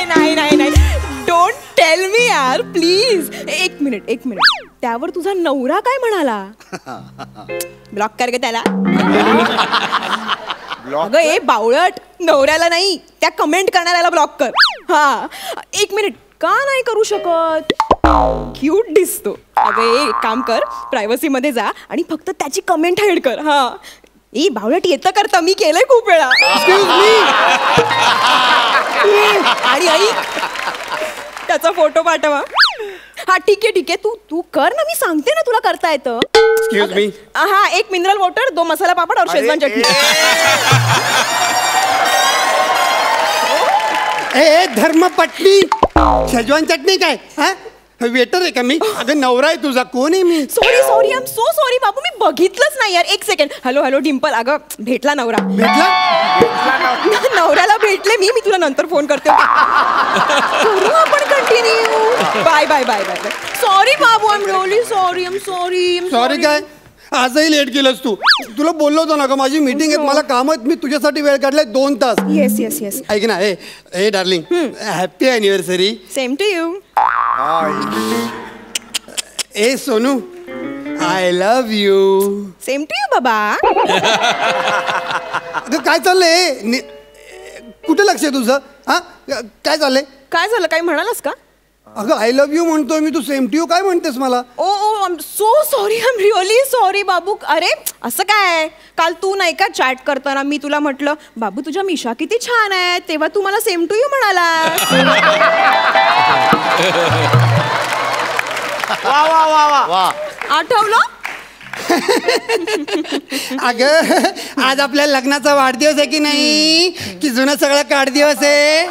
नाही नाही नाही, डोंट टेल मी यार प्लीज. एक मिनिट. त्यावर तुझा नवरा काय म्हणाला? ब्लॉक कर ग त्याला. अगं ए बावळट, नवऱ्याला नाही त्या कमेंट करणाऱ्याला ब्लॉक कर. हा, 1 मिनिट. का नाही करू शकत? क्यूट दिसतो. अगं एक काम कर, प्रायव्हसी मध्ये जा आणि फक्त त्याची कमेंट हाईड कर. हा, ई बावळट येतं करता, मी केलंय खूप वेळा. आणि आई त्याचा फोटो पाठवा. हा ठीक आहे तू कर ना, मी सांगते ना तुला करता येतं. Excuse me. हा, 1 मिनरल वॉटर, 2 मसाला पापड और शेजवान चटणी. ए धर्मपत्नी, शेजवान चटणी काय? हा, वेटर आहे का मी? अगं नवरा आहे तुझा. कोण आहे मी? Sorry I am so sorry बाबू, मी बघितलंच नाही यार. 1 सेकंड. हॅलो डिंपल. अगं भेटला नवरा. नवऱ्याला भेटले मी तुला नंतर फोन करते. करू आपण कंटिन्यू. बाय. सॉरी बाबू, I am really sorry. Sorry काय? आजही लेट केलंस तू. तुला बोललो होतो ना ग, माझी मीटिंग आहे, मला काम आहेत, मी तुझ्यासाठी वेळ काढलाय 2 तास. येस. ऐक ना, ए darling, happy anniversary. Same to you. ए Sonu, I love you. Same to you बाबा. अगं काय चाललंय? कुठे लक्ष आहे तुझं? हा, काय चाललंय? काय झालं? काही म्हणालास का? अगं आय लव्ह यू म्हणतोय मी, तू सेम टू यू काय म्हणतेस मला? Oh I am so sorry, I am really sorry बाबू. अरे असं काय, काल तू नाही का चॅट करताना मी तुला म्हटलं बाबू तुझ्या मिशा किती छान आहे, तेव्हा तू मला सेम टू यू म्हणाला. वा. आठवलं? अगं आज आपल्या लग्नाचा वाढदिवस आहे की नाही, की जुना सगळा काढदिवस आहे?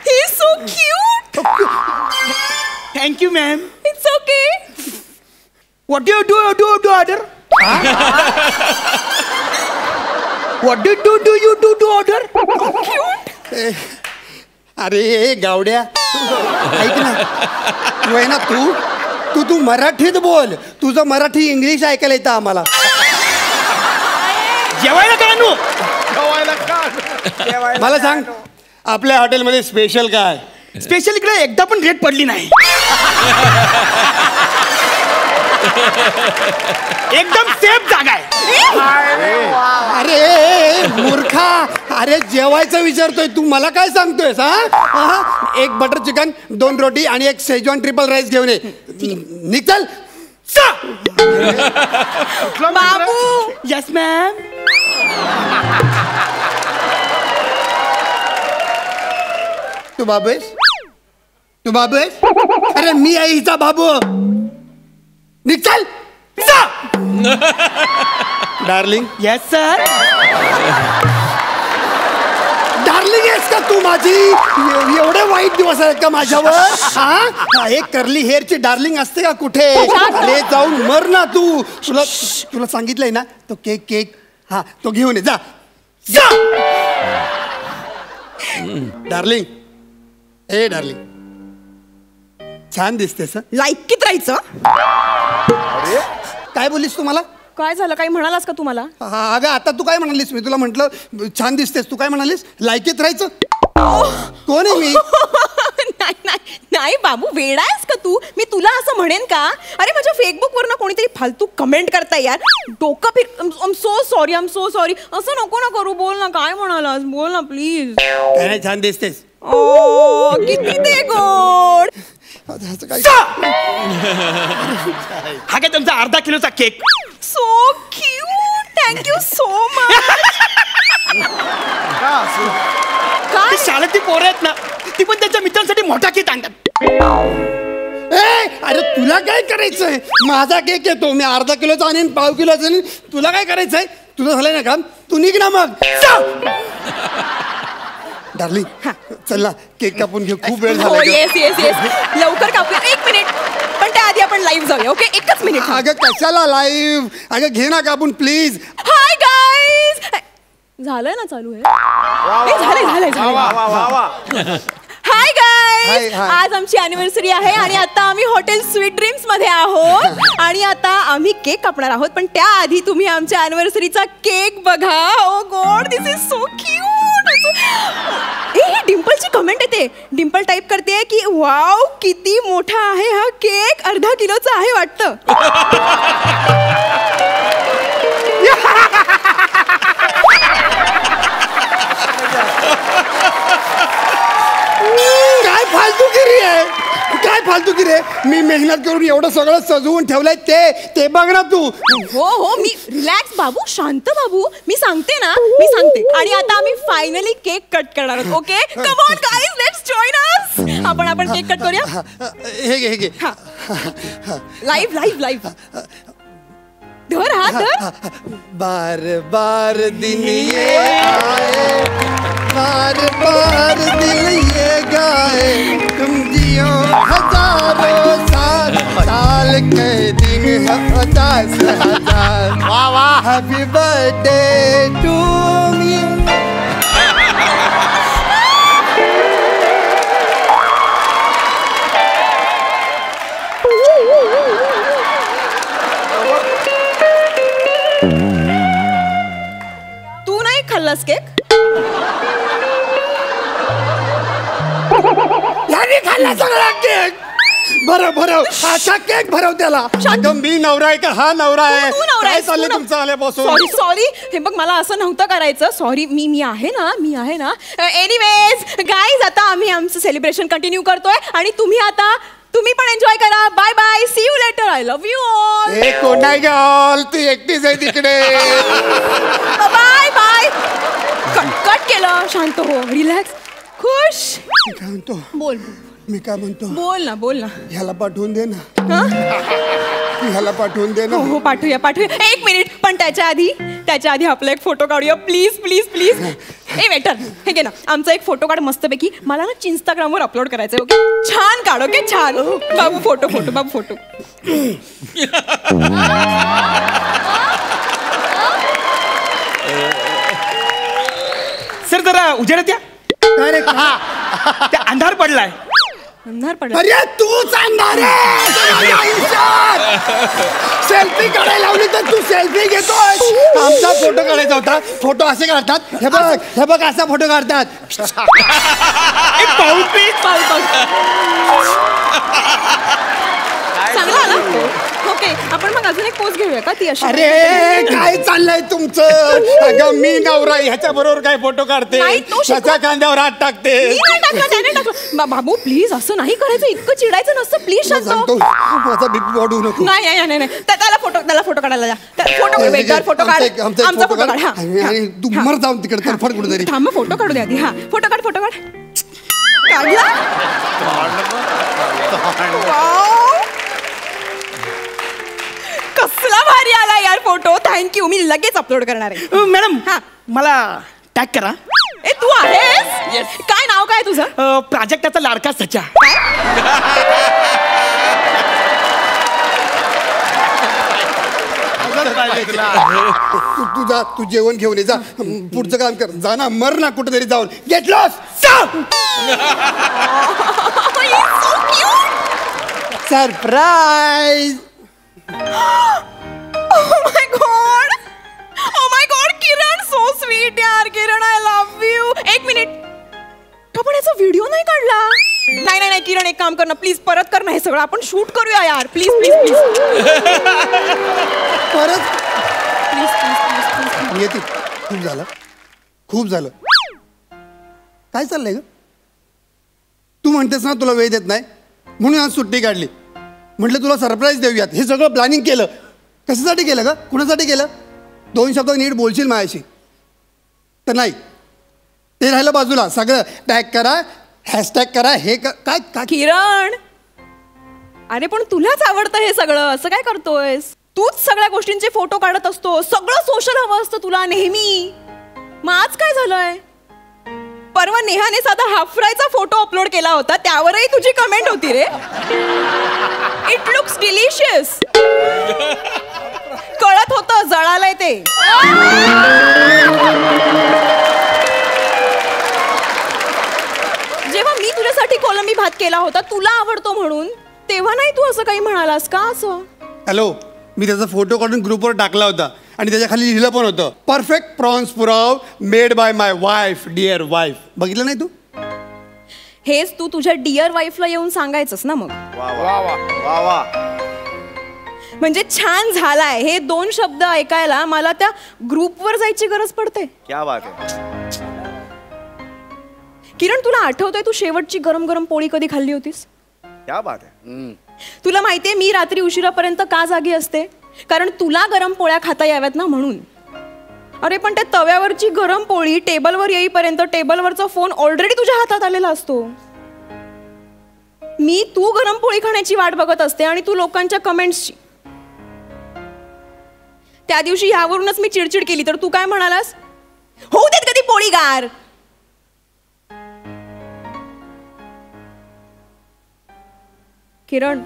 He's so cute. Thank you, ma'am. It's okay. What do you do order? What do you do to order? Cute. अरे गावड्या, ऐक ना, तू आहे ना, तू मराठीत बोल. तुझं मराठी इंग्लिश ऐकायला येतं आम्हाला. जेवायला काय आणू? मला सांग, आपल्या हॉटेलमध्ये स्पेशल काय? स्पेशल इकडे एकदा पण रेट पडली नाही. एकदम सेफ जागा आहे. अरे मूर्खा, अरे जेवायचं विचारतोय तू, मला काय सांगतोयस? हा, एक बटर चिकन, 2 रोटी आणि एक शेजवान ट्रिपल राईस घेऊन ये. निघल. बाबू. Yes ma'am. तू बाबू आहेस? तू बाबू आहेस? अरे मी आहे हिचा बाबू. निघल. डार्लिंग. Yes sir. डार्लिंग आहेस का तू माझी? एवढे वाईट दिवस आहेत का माझ्यावर? हा, एक कर्ली हेअरची डार्लिंग असते का कुठे? अरे जाऊन मर ना तू. तुला सांगितलंय ना, तो केक हा तो घेऊन ये. जा डार्लिंग. ए डार्लिंग, छान दिसतेस. लायकीत राहायचं. काय बोललीस तू मला? काय झालं? काही म्हणालास का तुम्हाला? अगं आता तू काय म्हणालीस? मी तुला म्हंटल छान दिसतेस, तू काय म्हणालीस? लायकीत राहायचं. कोण आहे मी? नाही बाबू, वेडा आहेस का तू? मी तुला असं म्हणेन का? अरे माझ्या फेसबुकवर ना कोणीतरी फालतू कमेंट करताय यार. डोकं फिर. आम सो सॉरी. असं नको ना करू. बोल ना, काय म्हणालास? बोल ना प्लीज. काय नाही, छान दिसतेस. ओ किती ते गोड. हा काय तुमचा अर्धा किलोचा cake? So cute. Thank you so much. काय शाळेतली पोरं आहेत ना, ती पण त्यांच्या मित्रांसाठी मोठा केक आणतात. अरे तुला काय करायचंय? माझा केक येतो, मी अर्धा किलोचा आणीन, पाव किलोचा आणीन. तुला काय करायचंय? तुझं झालंय ना काम, तू निघ ना मग. डार्लिंग चल ना, केक कापून घेऊ. खूप वेळ झाला. येस लवकर कापूया. 1 मिनिट, पण त्याआधी आपण लाईव्ह जाऊया. Okay, 1 minute. अगं कशाला लाईव्ह? अगं घे ना कापून प्लीज. Hi guys. झालंय ना चालू आहे? झालंय. हाय गाईज, आज आमची अॅनिव्हर्सरी आहे आणि आता आम्ही हॉटेल स्वीट ड्रीम्स मध्ये आहोत आणि आता आम्ही केक कापणार आहोत. पण त्याआधी तुम्ही आमच्या अॅनिव्हर्सरीचा केक बघा. Oh god, this is so cute. हे डिम्पलची कमेंट येते. डिम्पल टाईप करते की वाव किती मोठा आहे हा केक. अर्धा किलोचा आहे वाटतं. काय फालतूगिरी आहे? मी मेहनत करून एवढं सगळं सजवून ठेवलंय, ते बघ ना तू. हो मी रिलॅक्स बाबू, शांत बाबू. मी सांगते. आणि आता आम्ही फायनली केक कट करणार आहोत. Okay, come on guys, let's join us. आपण केक कट करूया. हे घे. लाईव्ह. धर हात धर. बार दिन ये आए, बार दिन ये गाए, तुम जियो हजारों साल के दिन 10,000. वाह, हैप्पी बर्थडे टू मी. तू नाही खाल्लास केक? याने खाल्ला सगळा केक. भरव असा केक भरव त्याला. मी नवरा आहे का हा नवरा आहे? काय चाललंय तुमचं आल्यापासून? सॉरी. हे बघ, मला असं नव्हतं करायचं. सॉरी. मी आहे ना. एनिवेज गाईज, आता आम्ही आमचं सेलिब्रेशन कंटिन्यू करतोय आणि तुम्ही पण एन्जॉय करा. Bye bye, see you later. I love you all. हे कोण आहे का ऑल? तू एकटीच आहे तिकडे. बाय. कट केलं. शांत हो, रिलॅक्स. खुश मी काय म्हणतो बोल बोल ना ह्याला पाठवून दे ना ह्याला पाठवून दे ना. हो पाठवूया 1 मिनिट, पण त्याच्या आधी आपला एक फोटो काढूया प्लीज. ए वेटर, हे घे ना आमचा एक फोटो काढ मस्तपैकी. मला ना इंस्टाग्रामवर अपलोड करायचं आहे. ओके छान काढ. ओके छान. बाबू फोटो. सर जरा उजेडात द्या. अरे त्या अंधार पडलाय. अरे तूच अंधार सेल्फी काढायला लावली तर तू सेल्फी घेतोय. आमचा फोटो काढायचा होता. फोटो असे काढतात. हे बघ असा फोटो काढतात. चांगला आला. ओके आपण मग अजून एक पोज घेऊया का ती अशी. अरे काय चाललंय तुमचं. अगं मी नवरा ह्याच्या बरोबर काय फोटो काढते. त्याच्या कांद्यावर हात टाकते. त्याने टाकलं. बाबू प्लीज असं नाही करायचं. इतकं चिडायचं नसतं. प्लीज सांगतो माझा बीपी वाढवू नको. नाही त्याला फोटो काढायला द्या. फोटो काढ. आमचा फोटो काढ. आणि तू मर जाऊन तिकडे तरफड कुठेतरी. थांब फोटो काढू द्या आधी. हा फोटो काढ. काढला. कसला भारी आला यार फोटो. थँक्यू. मी लगेच अपलोड करणार आहे. मॅडम मला टॅग करा. ए तू आहेस. काय नाव काय तुझं. प्राजक्ताचा लाडका सचा. तू जा, तू जेवण घेऊन ये जा. पुढचं काम कर. जा ना, मर ना कुठेतरी जाऊन. Get lost. Surprise. Oh my god Kiran so sweet यार. Kiran I love you. 1 minute, आपण याचा व्हिडिओ नाही काढला. नाही किरण एक काम कर ना प्लीज. परत कर ना हे सगळं. आपण शूट करूया यार. प्लीज परत येते. खूप झालं. काय चाललंय ग. तू म्हणतेस ना तुला वेळ देत नाही म्हणून आज सुट्टी काढली. म्हटलं तुला सरप्राईज देऊयात. हे सगळं प्लॅनिंग केलं. कशासाठी केलं का. कुणासाठी केलं. 2 शब्द नीट बोलशील माझ्याशी तर नाही. ते राहिलं बाजूला. सगळं टॅग करा, हॅशटॅग करा. हे काय किरण. अरे पण तुलाच आवडतं हे सगळं. असं काय करतोयस. तूच सगळ्या गोष्टींचे फोटो काढत असतो. सगळं सोशल हवं असतं तुला नेहमी. मग आज काय झालंय. परवा नेहाने साधा हाफ फ्रायचा फोटो अपलोड केला होता. त्यावरही तुझी कमेंट होती रे. It looks delicious. कळत होतं जळालंय ते. जेव्हा मी तुझ्यासाठी कोलंबी भात केला होता तुला आवडतो म्हणून, तेव्हा नाही तू असं काही म्हणालास का. असं हॅलो, मी त्याचा फोटो काढून ग्रुपवर टाकला होता आणि त्याच्या खाली लिहिलं पण होतं perfect prawns pulao made by my wife, dear wife. बघितलं नाही तू. हेच तू तुझ्या डिअर वाईफला येऊन सांगायचंस ना मग. वा म्हणजे छान झालाय. हे 2 शब्द ऐकायला मला त्या ग्रुपवर जायची गरज पडते. क्या बात आहे. किरण तुला आठवतंय तू शेवटची गरम गरम पोळी कधी खाल्ली होतीस. क्या बात आहे. तुला माहितीये मी रात्री उशिरापर्यंत का जागी असते. कारण तुला गरम पोळ्या खाता याव्यात ना म्हणून. अरे पण त्या तव्यावरची गरम पोळी टेबलवर येईपर्यंत टेबलवरचा फोन ऑलरेडी तुझ्या हातात आलेला असतो. मी तू गरम पोळी खाण्याची वाट बघत असते आणि तू लोकांच्या कमेंट्सची. त्या दिवशी ह्यावरूनच मी चिडचिड केली तर तू काय म्हणालास. होऊ देत कधी पोळी गार. किरण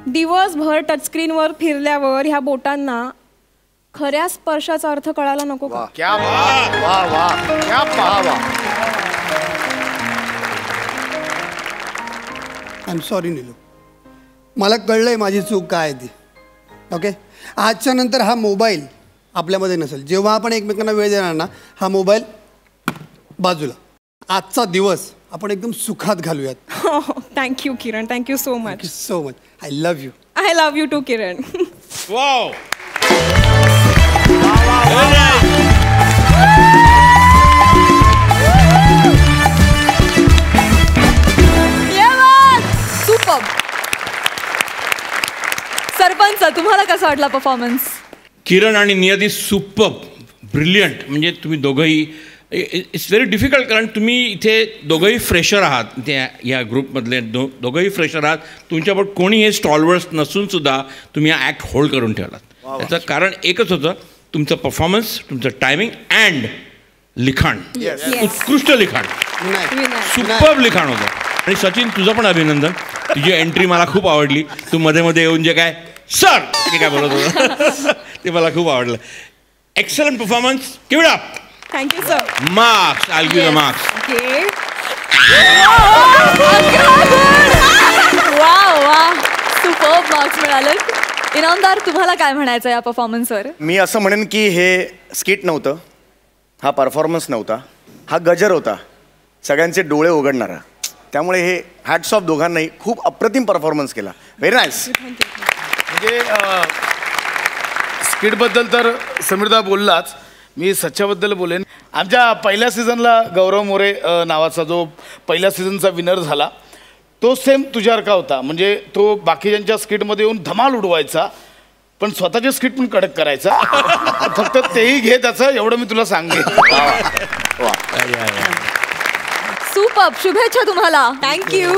दिवसभर टचस्क्रीनवर फिरल्यावर ह्या बोटांना खऱ्या स्पर्शाचा अर्थ कळायला नको का. क्या बात. वाह वाह क्या बात. I am sorry Neelu. मला कळलंय माझी चूक काय ती. ओके, आजच्या नंतर हा मोबाईल आपल्यामध्ये नसेल. जेव्हा आपण एकमेकांना वेळ देणार ना हा मोबाईल बाजूला. आजचा दिवस आपण एकदम सुखात घालूयात. Thank you Kiran. Thank you so much. So much. I love you. I love you too Kiran. Wow. Super. Sarpanch तुम्हाला कसा वाटला परफॉर्मन्स. किरण आणि नियती सुपर ब्रिलियंट. म्हणजे तुम्ही दोघंही इट्स व्हेरी डिफिकल्ट, कारण तुम्ही इथे दोघंही फ्रेशर आहात, त्या या ग्रुपमधले दोघंही फ्रेशर आहात. तुमच्याबरोबर कोणी हे स्टॉलवर्स नसून सुद्धा तुम्ही हा ॲक्ट होल्ड करून ठेवलात. त्याचं कारण एकच होतं, तुमचं परफॉर्मन्स, तुमचं टायमिंग अँड लिखाण. उत्कृष्ट लिखाण, सुपर्ब लिखाण होतं. आणि सचिन, तुझं पण अभिनंदन. तुझी एंट्री मला खूप आवडली. तू मध्ये मध्ये येऊन जे काय सर ते काय बोलत होतं ते मला खूप आवडलं. Excellent performance, give it up. Thank you sir. Marks, I give the marks. वा सुपर्ब मार्क्स मिळाले. इनामदार, तुम्हाला काय म्हणायचं या परफॉर्मन्सवर? मी असं म्हणेन की हे स्किट नव्हतं, हा परफॉर्मन्स नव्हता, हा गजर होता, सगळ्यांचे डोळे उघडणारा. त्यामुळे हे हॅट्स ऑफ दोघांनाही. खूप अप्रतिम परफॉर्मन्स केला. Very nice. म्हणजे स्किटबद्दल तर समीरदा बोललाच, मी सच्च्याबद्दल बोलेन. आमच्या पहिल्या सीझनला गौरव मोरे नावाचा जो पहिल्या सीझनचा विनर झाला, तो सेम तुझ्यासारखा होता. म्हणजे तो बाकीच्यांच्या स्किटमध्ये येऊन धमाल उडवायचा, पण स्वतःचे स्किट पण कडक करायचा. फक्त तेही घे त्याचं, एवढं मी तुला सांगेन. सुपर्ब, शुभेच्छा तुम्हाला. थँक्यू.